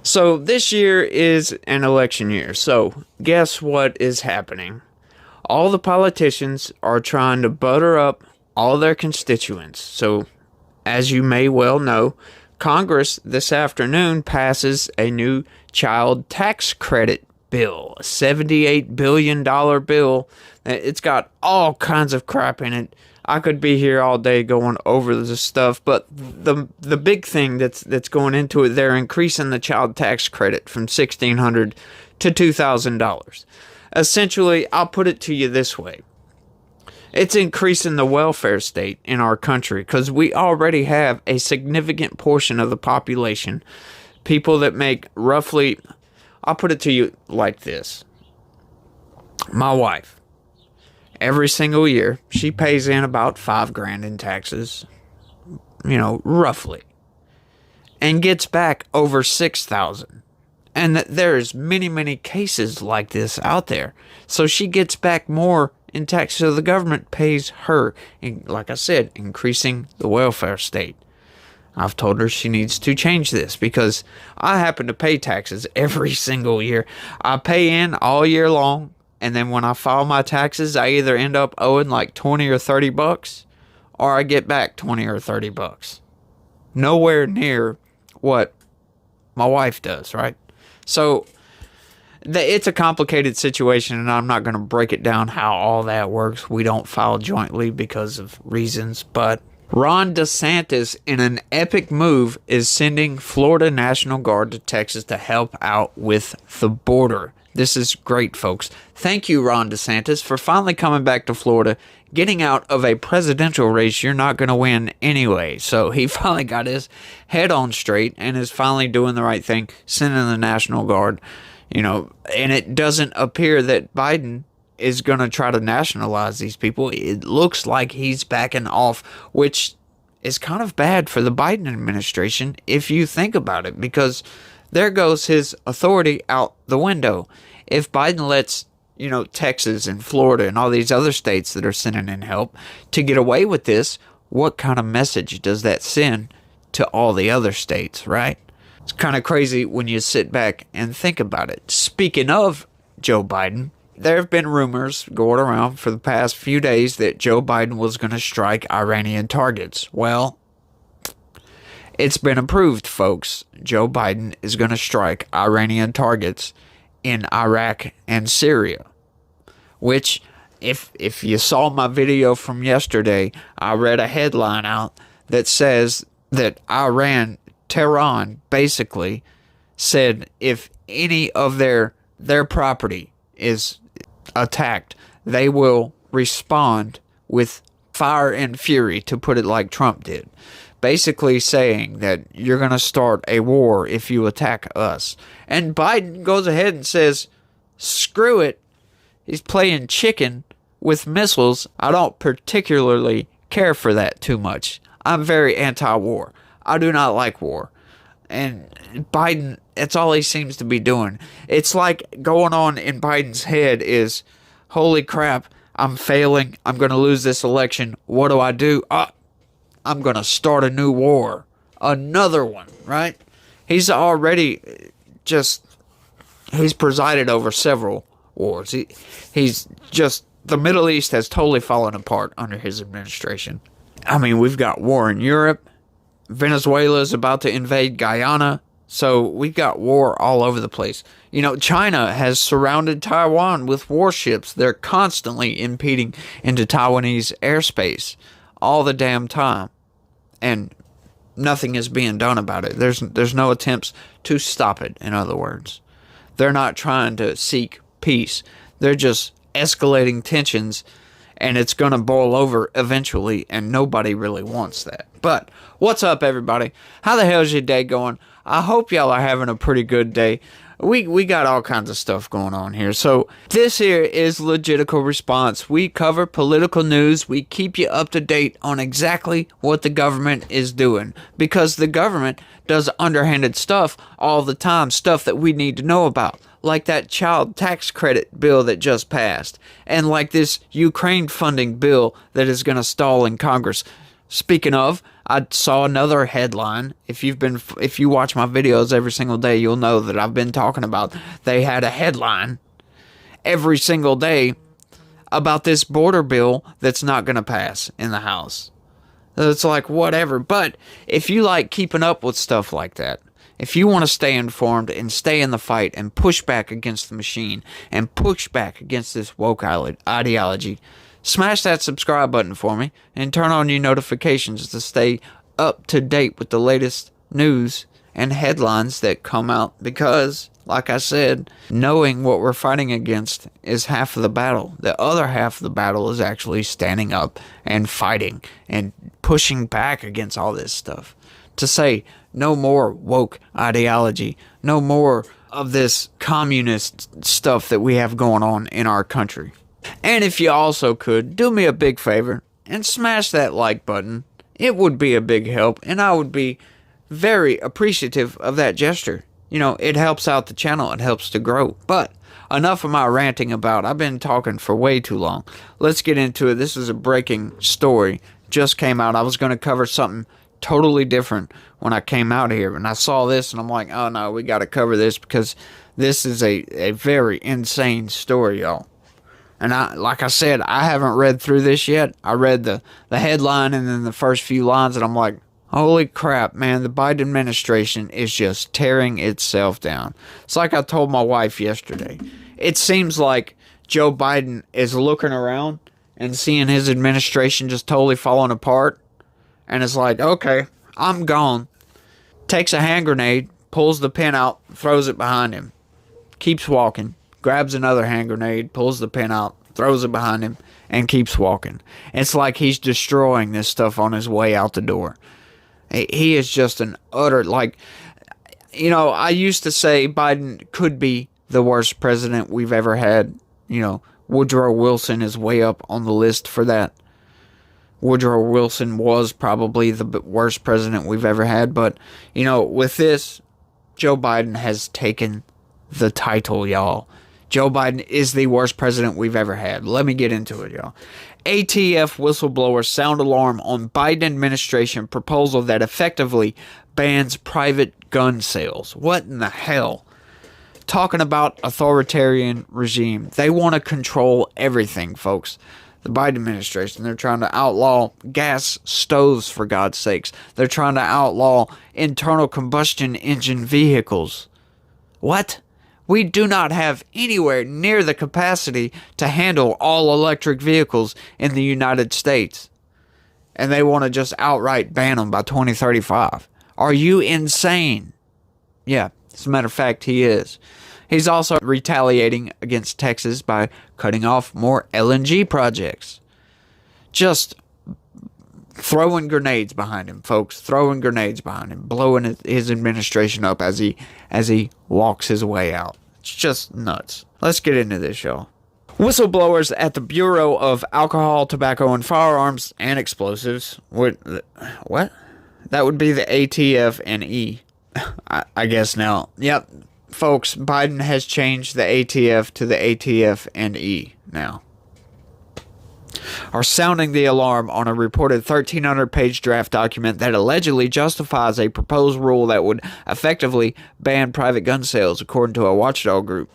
So this year is an election year. So guess what is happening? All the politicians are trying to butter up all their constituents. So as you may well know, Congress this afternoon passes a new child tax credit bill, a $78 billion bill. It's got all kinds of crap in it. I could be here all day going over this stuff, but the big thing that's going into it, they're increasing the child tax credit from $1,600 to $2,000. Essentially, I'll put it to you this way. It's increasing the welfare state in our country because we already have a significant portion of the population, people that make roughly, I'll put it to you like this. My wife. Every single year, she pays in about $5,000 in taxes, roughly, and gets back over $6,000. And there's many, many cases like this out there. So she gets back more in tax. So the government pays her, and like I said, increasing the welfare state. I've told her she needs to change this because I happen to pay taxes every single year. I pay in all year long. And then when I file my taxes, I either end up owing like $20 or $30, or I get back $20 or $30. Nowhere near what my wife does, right? So it's a complicated situation, and I'm not going to break it down how all that works. We don't file jointly because of reasons, but Ron DeSantis, in an epic move, is sending Florida National Guard to Texas to help out with the border. This is great, folks. Thank you, Ron DeSantis, for finally coming back to Florida, getting out of a presidential race you're not going to win anyway. So he finally got his head on straight and is finally doing the right thing, sending the National Guard. And it doesn't appear that Biden is going to try to nationalize these people. It looks like he's backing off, which is kind of bad for the Biden administration if you think about it, because there goes his authority out the window. If Biden lets, Texas and Florida and all these other states that are sending in help to get away with this, what kind of message does that send to all the other states, right? It's kind of crazy when you sit back and think about it. Speaking of Joe Biden, there have been rumors going around for the past few days that Joe Biden was going to strike Iranian targets. Well, it's been approved, folks. Joe Biden is going to strike Iranian targets in Iraq and Syria. Which, if you saw my video from yesterday, I read a headline out that says that Tehran basically said if any of their property is attacked, they will respond with fire and fury, to put it like Trump did. Basically saying that you're going to start a war if you attack us. And Biden goes ahead and says, screw it. He's playing chicken with missiles. I don't particularly care for that too much. I'm very anti-war. I do not like war. And Biden, that's all he seems to be doing. It's like going on in Biden's head is, holy crap, I'm failing. I'm going to lose this election. What do? I'm going to start a new war. Another one, right? He's already he's presided over several wars. The Middle East has totally fallen apart under his administration. I mean, we've got war in Europe. Venezuela is about to invade Guyana. So we've got war all over the place. China has surrounded Taiwan with warships. They're constantly impeding into Taiwanese airspace all the damn time. And nothing is being done about it. There's no attempts to stop it, in other words. They're not trying to seek peace. They're just escalating tensions, and it's going to boil over eventually, and nobody really wants that. But what's up, everybody? How the hell's your day going? I hope y'all are having a pretty good day. We got all kinds of stuff going on here. So this here is Legitical Response. We cover political news. We keep you up to date on exactly what the government is doing, because the government does underhanded stuff all the time, stuff that we need to know about, like that child tax credit bill that just passed, and like this Ukraine funding bill that is going to stall in Congress. Speaking of, I saw another headline. If you watch my videos every single day, you'll know that I've been talking about. They had a headline every single day about this border bill that's not going to pass in the House. It's like, whatever. But if you like keeping up with stuff like that, if you want to stay informed and stay in the fight and push back against the machine and push back against this woke ideology, smash that subscribe button for me and turn on your notifications to stay up to date with the latest news and headlines that come out, because, like I said, knowing what we're fighting against is half of the battle. The other half of the battle is actually standing up and fighting and pushing back against all this stuff. To say no more woke ideology, no more of this communist stuff that we have going on in our country. And if you also could, do me a big favor and smash that like button. It would be a big help, and I would be very appreciative of that gesture. You know, it helps out the channel, it helps to grow. But enough of my ranting about, I've been talking for way too long. Let's get into it. This is a breaking story. Just came out. I was going to cover something totally different when I came out here, and I saw this and I'm like, oh no, we got to cover this because this is a very insane story, y'all. And like I said, I haven't read through this yet. I read the headline and then the first few lines, and I'm like, holy crap, man, the Biden administration is just tearing itself down. It's like I told my wife yesterday. It seems like Joe Biden is looking around and seeing his administration just totally falling apart. And it's like, okay, I'm gone. Takes a hand grenade, pulls the pin out, throws it behind him. Keeps walking. Grabs another hand grenade, pulls the pin out, throws it behind him, and keeps walking. It's like he's destroying this stuff on his way out the door. He is just an utter, like, you know, I used to say Biden could be the worst president we've ever had. You know, Woodrow Wilson is way up on the list for that. Woodrow Wilson was probably the worst president we've ever had. But, you know, with this, Joe Biden has taken the title, y'all. Joe Biden is the worst president we've ever had. Let me get into it, y'all. ATF whistleblowers sound alarm on Biden administration proposal that effectively bans private gun sales. What in the hell? Talking about authoritarian regime. They want to control everything, folks. The Biden administration, they're trying to outlaw gas stoves, for God's sakes. They're trying to outlaw internal combustion engine vehicles. What? We do not have anywhere near the capacity to handle all electric vehicles in the United States. And they want to just outright ban them by 2035. Are you insane? Yeah, as a matter of fact, he is. He's also retaliating against Texas by cutting off more LNG projects. Just throwing grenades behind him, folks. Throwing grenades behind him. Blowing his administration up as he walks his way out. It's just nuts. Let's get into this, y'all. Whistleblowers at the Bureau of Alcohol, Tobacco, and Firearms and Explosives. What? That would be the ATF and E. I guess now. Yep. Folks, Biden has changed the ATF to the ATF and E now. Are sounding the alarm on a reported 1,300-page draft document that allegedly justifies a proposed rule that would effectively ban private gun sales, according to a watchdog group.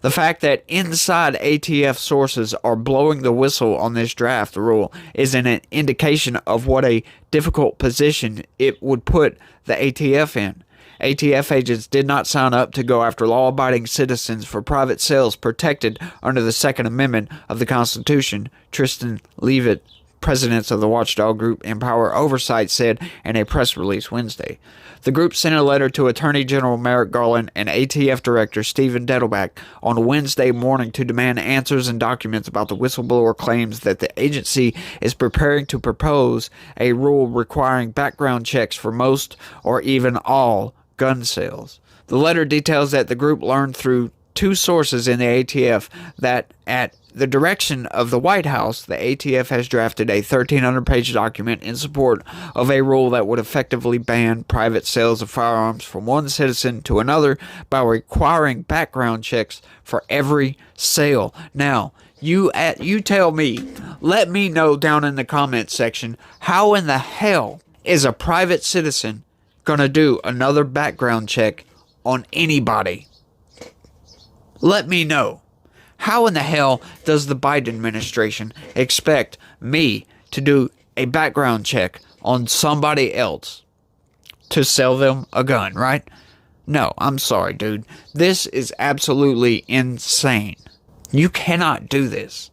The fact that inside ATF sources are blowing the whistle on this draft rule is an indication of what a difficult position it would put the ATF in. ATF agents did not sign up to go after law-abiding citizens for private sales protected under the Second Amendment of the Constitution, Tristan Leavitt, president of the watchdog group Empower Oversight, said in a press release Wednesday. The group sent a letter to Attorney General Merrick Garland and ATF Director Stephen Dettelbach on Wednesday morning to demand answers and documents about the whistleblower claims that the agency is preparing to propose a rule requiring background checks for most or even all gun sales. The letter details that the group learned through two sources in the ATF that at the direction of the White House, the ATF has drafted a 1,300-page document in support of a rule that would effectively ban private sales of firearms from one citizen to another by requiring background checks for every sale. Now, you tell me, let me know down in the comments section, how in the hell is a private citizen gonna do another background check on anybody? Let me know. How in the hell does the Biden administration expect me to do a background check on somebody else to sell them a gun, right? No, I'm sorry, dude. This is absolutely insane. You cannot do this.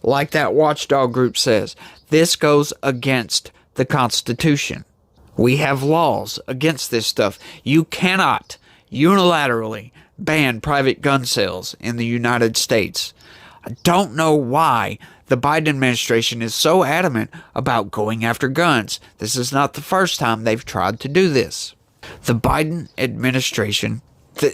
Like that watchdog group says, this goes against the Constitution. We have laws against this stuff. You cannot unilaterally ban private gun sales in the United States. I don't know why the Biden administration is so adamant about going after guns. This is not the first time they've tried to do this. The Biden administration,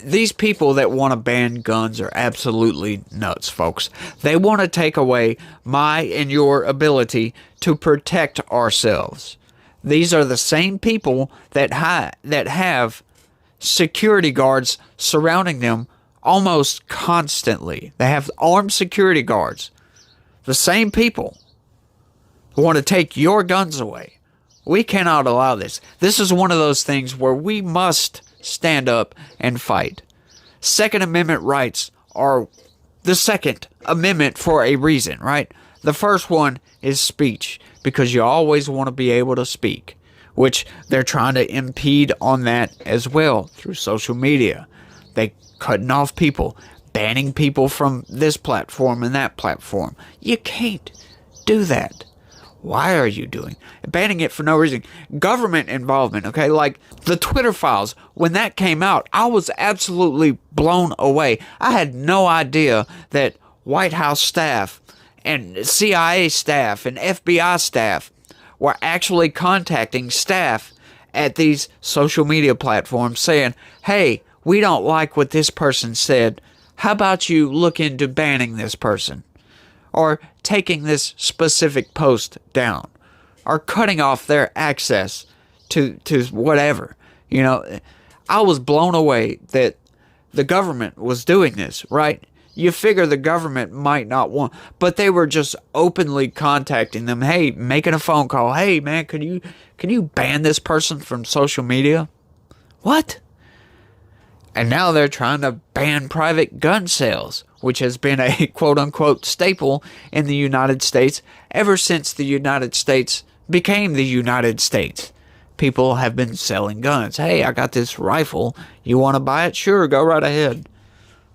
these people that want to ban guns are absolutely nuts, folks. They want to take away my and your ability to protect ourselves. These are the same people that have security guards surrounding them almost constantly. They have armed security guards. The same people who want to take your guns away. We cannot allow this. This is one of those things where we must stand up and fight. Second Amendment rights are the Second Amendment for a reason, right? The first one is speech, because you always want to be able to speak, which they're trying to impede on that as well through social media. They cutting off people, banning people from this platform and that platform. You can't do that. Why are you banning it for no reason? Government involvement, okay? Like the Twitter files, when that came out, I was absolutely blown away. I had no idea that White House staff and CIA staff and FBI staff were actually contacting staff at these social media platforms saying, hey, we don't like what this person said. How about you look into banning this person? Or taking this specific post down, or cutting off their access to whatever. You know, I was blown away that the government was doing this, right? You figure the government might not want, but they were just openly contacting them. Hey, making a phone call. Hey, man, can you ban this person from social media? What? And now they're trying to ban private gun sales, which has been a quote-unquote staple in the United States ever since the United States became the United States. People have been selling guns. Hey, I got this rifle. You want to buy it? Sure, go right ahead.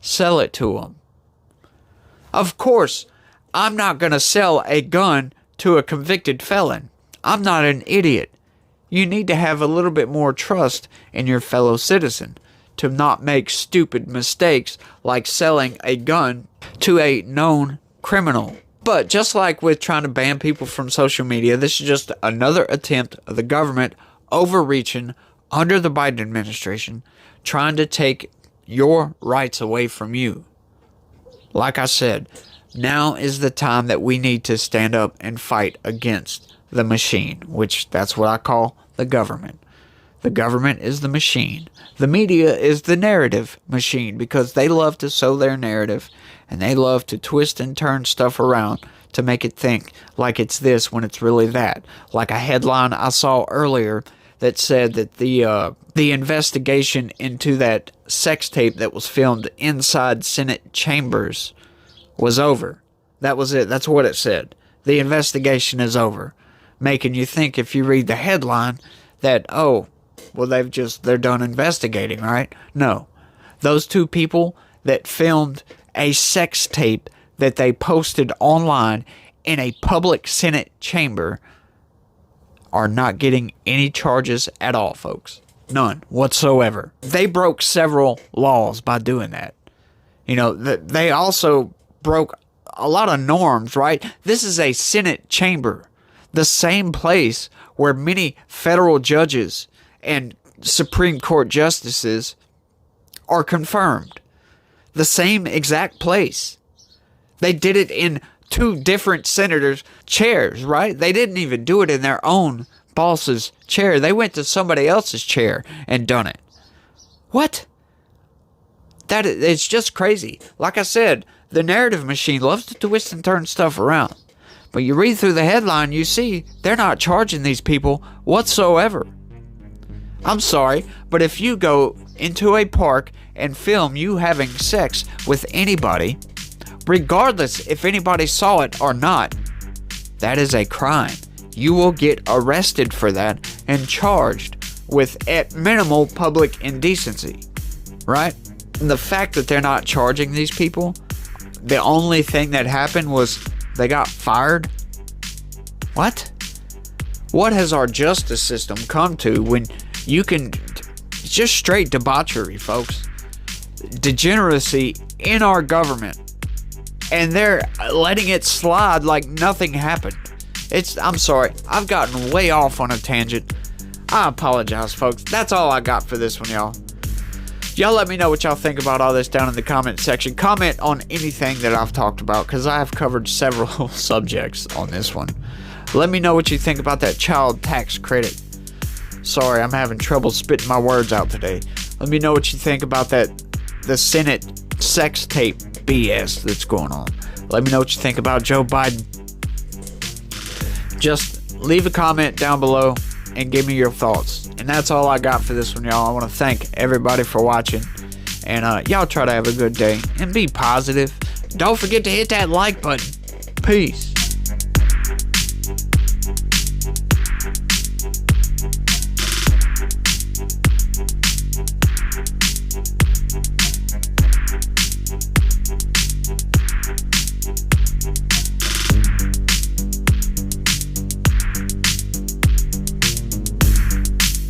Sell it to them. Of course, I'm not going to sell a gun to a convicted felon. I'm not an idiot. You need to have a little bit more trust in your fellow citizen to not make stupid mistakes like selling a gun to a known criminal. But just like with trying to ban people from social media, this is just another attempt of the government overreaching under the Biden administration, trying to take your rights away from you. Like I said, now is the time that we need to stand up and fight against the machine, which that's what I call the government. The government is the machine. The media is the narrative machine, because they love to sow their narrative and they love to twist and turn stuff around to make it think like it's this when it's really that. Like a headline I saw earlier that said that the investigation into that sex tape that was filmed inside Senate chambers was over. That was it. That's what it said. The investigation is over. Making you think, if you read the headline, that, oh, well, they're done investigating, right? No. Those two people that filmed a sex tape that they posted online in a public Senate chamber are not getting any charges at all, folks. None whatsoever. They broke several laws by doing that. You know, they also broke a lot of norms, right? This is a Senate chamber, the same place where many federal judges and Supreme Court justices are confirmed. The same exact place. They did it in two different senators' chairs, right? They didn't even do it in their own boss's chair. They went to somebody else's chair and done it. What? It's just crazy. Like I said, the narrative machine loves to twist and turn stuff around. But you read through the headline, you see they're not charging these people whatsoever. I'm sorry, but if you go into a park and film you having sex with anybody, regardless if anybody saw it or not, that is a crime. You will get arrested for that and charged with, at minimal, public indecency. Right? And the fact that they're not charging these people, the only thing that happened was they got fired? What? What has our justice system come to when you can... Just straight debauchery, folks. Degeneracy in our government. And they're letting it slide like nothing happened. I'm sorry. I've gotten way off on a tangent. I apologize, folks. That's all I got for this one, y'all. Y'all let me know what y'all think about all this down in the comment section. Comment on anything that I've talked about, because I have covered several subjects on this one. Let me know what you think about that child tax credit. Sorry, I'm having trouble spitting my words out today. Let me know what you think about the Senate sex tape BS that's going on. Let me know what you think about Joe Biden. Just leave a comment down below and give me your thoughts. And that's all I got for this one, y'all. I want to thank everybody for watching. And y'all try to have a good day and be positive. Don't forget to hit that like button. Peace.